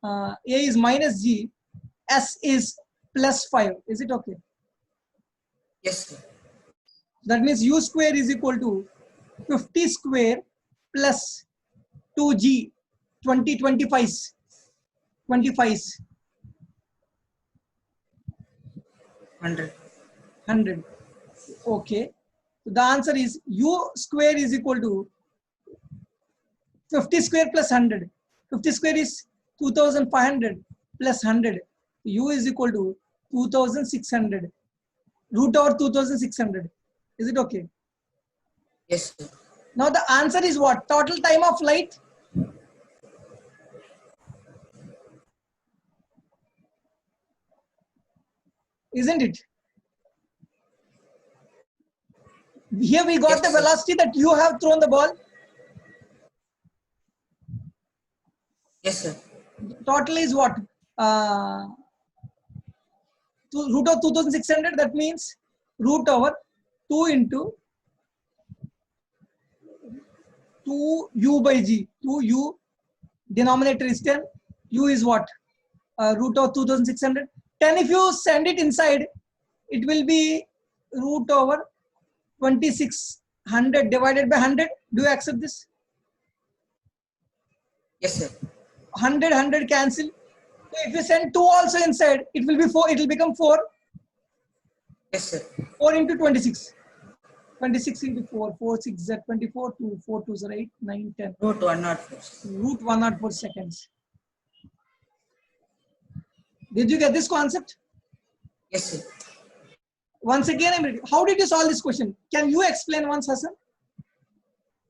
A is minus g, s is plus 5. Is it okay? Yes, sir. That means u square is equal to 50 square plus 2g, 20, 25, 25, 100. 100. Okay. So the answer is u square is equal to 50 square plus 100. 50 square is 2500 plus 100. U is equal to 2600. Root over 2600. Is it okay? Yes, sir. Now the answer is what? Total time of flight? Isn't it? Here we got Yes, the sir. velocity that you have thrown the ball. Yes, sir. Total is what? Root of 2600. That means root over 2 into 2u by g. 2u, denominator is 10. U is what? Root of 2600. 10 if you send it inside, it will be root over 2600 divided by 100. Do you accept this? Yes, sir. 100 cancel. So if you send 2 also inside, it will be 4. It will become 4. Yes, sir. 4 into 26. 26 into 4. 4 6 is 24. 2 4 2 is 8 9 10. Root 104. Root 104 seconds. Did you get this concept? Yes, sir. Once again, how did you solve this question? Can you explain once, Hassan?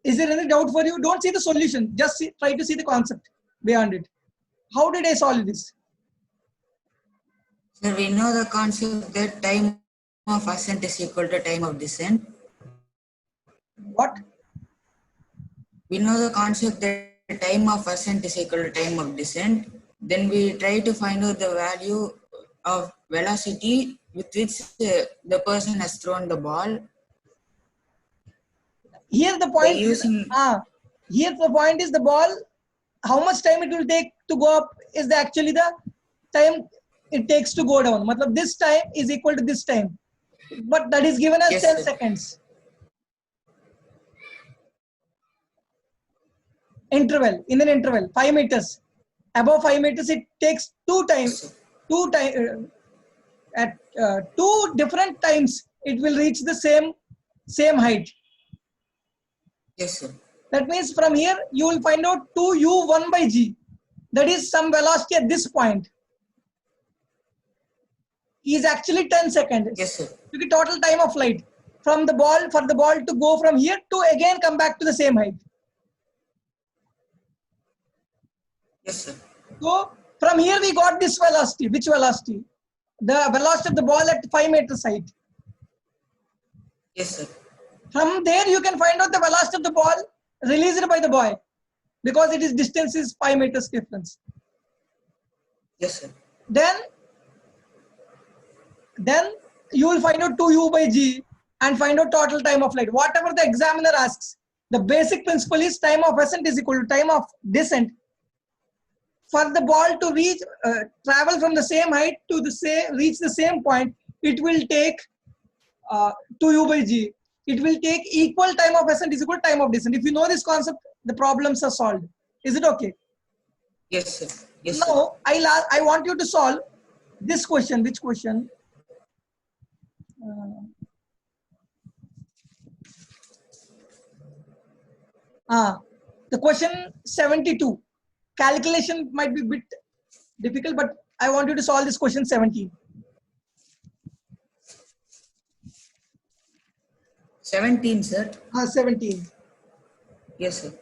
Is there any doubt for you? Don't see the solution. Just try to see the concept beyond it. How did I solve this? Sir, we know the concept that time of ascent is equal to time of descent. What? We know the concept that time of ascent is equal to time of descent. Then we try to find out the value of velocity with which the person has thrown the ball. Here the By point. using Here the point is the ball. How much time it will take to go up is actually the time it takes to go down. Matlab this time is equal to this time, but that is given as Yes, 10 sir. seconds. Interval, in an interval, 5 meters. Above 5 meters, it takes Yes, sir. at 2 different times, it will reach the same height. Yes, sir. That means from here, you will find out 2u1 by g. That is some velocity at this point. Is actually 10 seconds. Yes, sir. To the total time of flight from the ball, for the ball to go from here to again come back to the same height. Yes, sir. So from here we got this velocity. Which velocity? The velocity of the ball at 5 meters height. Yes, sir. From there you can find out the velocity of the ball released by the boy, because it is distance is 5 meters difference. Yes, sir. Then you will find out 2u by g and find out total time of flight. Whatever the examiner asks, the basic principle is time of ascent is equal to time of descent. For the ball to reach, travel from the same height to reach the same point, it will take 2u by g. It will take equal time of ascent is equal to time of descent. If you know this concept, the problems are solved. Is it okay? Yes, sir. Yes, sir. Now, I want you to solve this question. Which question? The question 72. Calculation might be a bit difficult, but I want you to solve this question 17. 17, sir. 17. Yes, sir.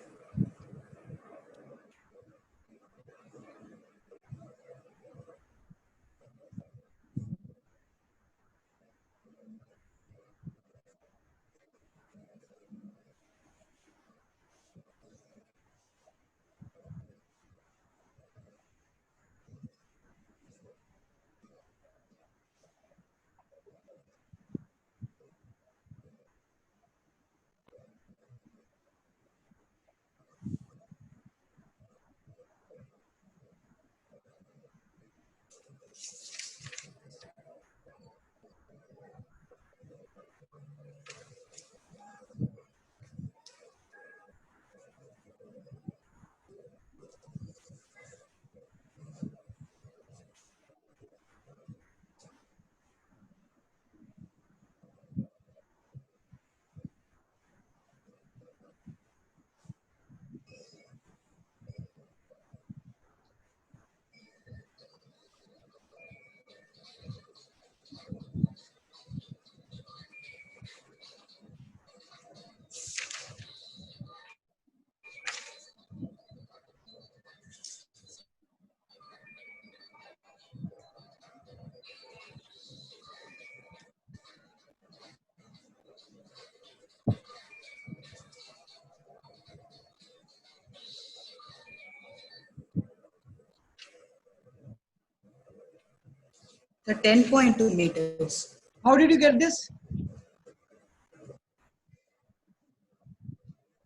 So 10.2 meters. How did you get this?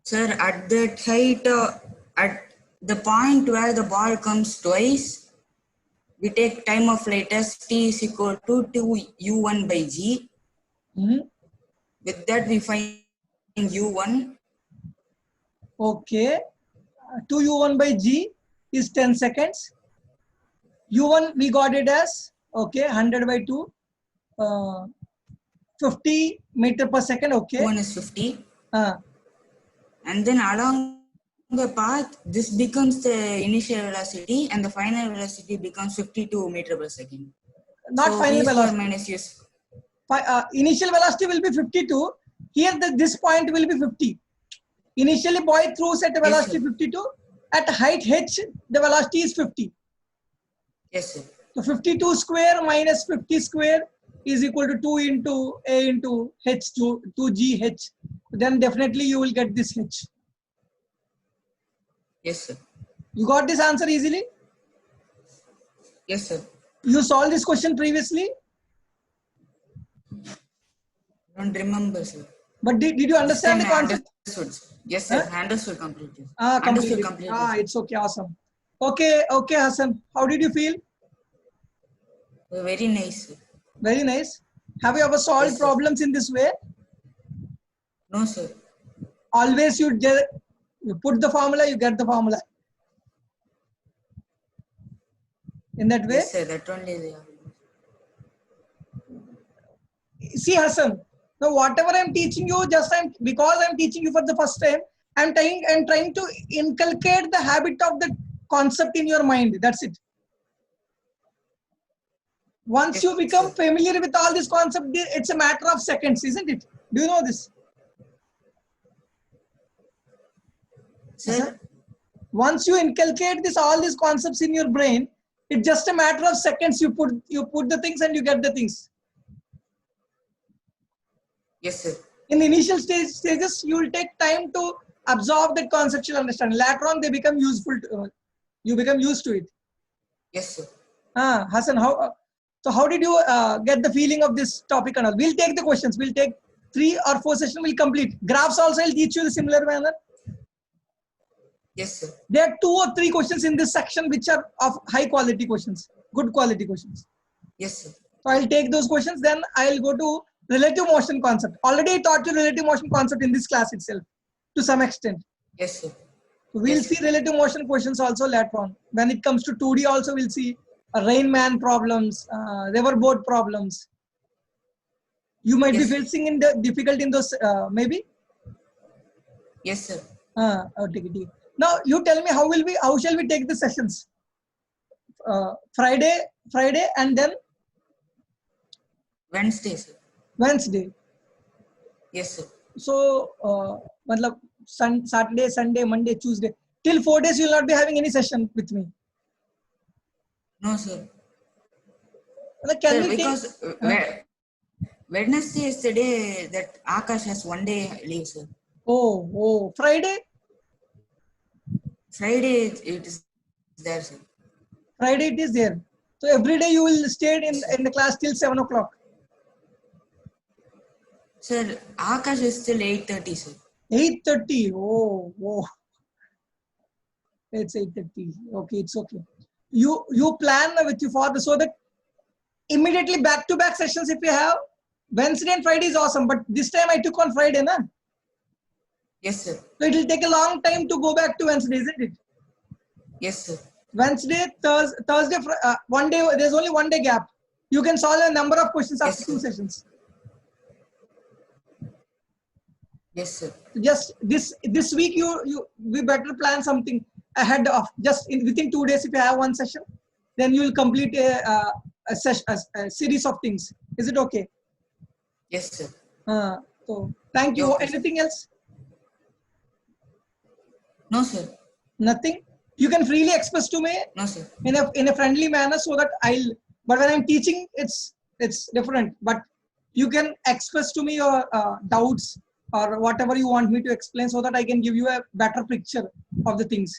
Sir, at that height, at the point where the ball comes twice, we take time of flight as t is equal to 2u1 by g. Mhm. With that, we find u1. Okay. 2u1 by g is 10 seconds. u1 we got it as, okay, 100 by 2, 50 meter per second. Okay. u1 is 50. Uh, And then along the path, this becomes the initial velocity and the final velocity becomes 52 meter per second. not So final v square velocity. minus u. Initial velocity will be 52. Here this point will be 50. Initially boy throws at a Yes, velocity sir. 52. At height h, the velocity is 50. Yes, sir. So 52 square minus 50 square is equal to 2 into a into h, 2gh. Then definitely you will get this h. Yes, sir. You got this answer easily? Yes, sir. You solved this question previously, Don't remember, sir. but did you This understand time the I concept? understood. Yes, sir. Huh? I understood completely. Completely. Understood completely. It's okay, awesome. Okay, Hassan. How did you feel? Very nice, sir. Very nice. Have you ever solved Yes, sir. problems in this way? No, sir. Always you put the formula, you get the formula. In that way? Yes, sir. That only they are. See, Hassan, now whatever I'm teaching you, because I'm teaching you for the first time, I'm trying to inculcate the habit of the concept in your mind. That's it. Once you Yes, become sir. familiar with all this concept, it's a matter of seconds, isn't it? Do you know this? Sir, Once you inculcate all these concepts in your brain, it's just a matter of seconds. You put the things and you get the things. yes, sir. In the initial stages, you will take time to absorb that conceptual understanding. Later on, they become useful. You become used to it. Yes, sir. Hassan, how did you get the feeling of this topic and all? We'll take the questions. We'll take 3 or 4 sessions. We'll complete. Graphs also I'll teach you the similar manner. Yes, sir. There are 2 or 3 questions in this section which are of high quality questions, good quality questions. Yes, sir. So I'll take those questions. Then I'll go to relative motion concept. Already I taught you relative motion concept in this class itself to some extent. Yes, sir. So we'll Yes, see relative motion questions also later on. When it comes to 2D also we'll see rain man problems, riverboat problems. You might be Yes, sir. facing in the difficulty in those maybe. Yes, sir. Take it. Now you tell me how shall we take the sessions? Friday, and then Wednesday, sir. Wednesday. Yes, sir. So, matlab Saturday, Sunday, Monday, Tuesday. Till 4 days, you will not be having any session with me. No, sir. Can Sir, we because Wednesday is the day that Akash has 1 day leave, sir. Oh, Friday? Friday it is there, sir. Friday it is there. So every day you will stay in the class till 7 o'clock. Sir, Akash is till 8:30, sir. 8:30. Oh. It's 8:30. Okay, it's okay. You plan with your father so that immediately back-to-back sessions if you have. Wednesday and Friday is awesome, but this time I took on Friday, na? Yes, sir. So it will take a long time to go back to Wednesday, isn't it? Yes, sir. Wednesday, Thursday, 1 day. There's only 1 day gap. You can solve a number of questions after Yes, 2 sir. sessions. Yes, sir. Just this week, we better plan something ahead of within 2 days. If you have 1 session, then you will complete a series of things. Is it okay? Yes, sir. So thank you. Okay, Anything else? No, sir. Nothing. You can freely express to me No, sir. in a friendly manner so that but when I'm teaching it's different, but you can express to me your doubts or whatever you want me to explain so that I can give you a better picture of the things.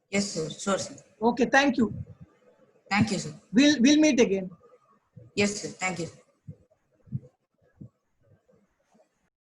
Yes, sir. Sure, sir. Okay, thank you. Thank you, sir. We'll meet again. Yes, sir. Thank you.